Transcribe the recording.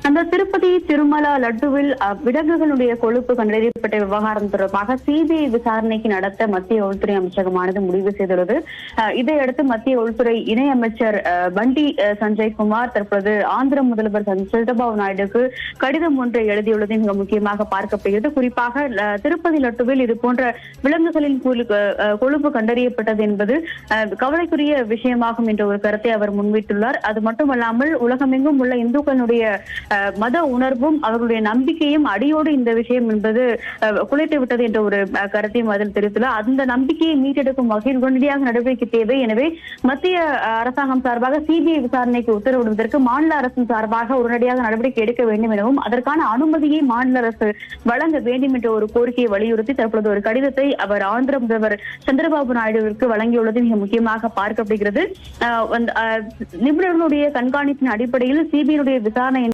அந்த திருப்பதி திருமலா லட்டுவில் விலங்குகளுடைய கொழுப்பு கண்டறியப்பட்ட விவகாரம் தொடர்பாக சிபிஐ விசாரணைக்கு நடத்த மத்திய உள்துறை அமைச்சகமானது முடிவு செய்துள்ளது. இதையடுத்து மத்திய உள்துறை இணை அமைச்சர் பண்டி சஞ்சய்குமார் தற்போது ஆந்திர முதல்வர் சந்திரபாபு நாயுடுக்கு கடிதம் ஒன்றை எழுதியுள்ளது மிக முக்கியமாக பார்க்கப்படுகிறது. குறிப்பாக திருப்பதி லட்டுவில் இது போன்ற விலங்குகளின் கொழுப்பு கண்டறியப்பட்டது என்பது கவலைக்குரிய விஷயமாகும் என்ற ஒரு கருத்தை அவர் முன்வைத்துள்ளார். அது மட்டுமல்லாமல் உலகமெங்கும் உள்ள இந்துக்களுடைய மத உணர்வும் அவர்களுடைய நம்பிக்கையும் அடியோடு இந்த விஷயம் என்பது குலைத்து விட்டது என்ற ஒரு கருத்தையும் அதில் தெரிவித்துள்ளார். அந்த நம்பிக்கையை மீட்டெடுக்கும் வகையில் உடனடியாக நடவடிக்கை தேவை. எனவே மத்திய அரசாங்கம் சார்பாக சிபிஐ விசாரணைக்கு உத்தரவிடுவதற்கு மாநில அரசின் சார்பாக உடனடியாக நடவடிக்கை எடுக்க வேண்டும் எனவும் அதற்கான அனுமதியை மாநில அரசு வழங்க வேண்டும் என்ற ஒரு கோரிக்கையை வலியுறுத்தி தற்பொழுது ஒரு கடிதத்தை அவர் ஆந்திர முதல்வர் சந்திரபாபு நாயுடுவிற்கு வழங்கியுள்ளது மிக முக்கியமாக பார்க்கப்படுகிறது. நிபுணர்களுடைய கண்காணிப்பின் அடிப்படையில் சிபிஐ விசாரணை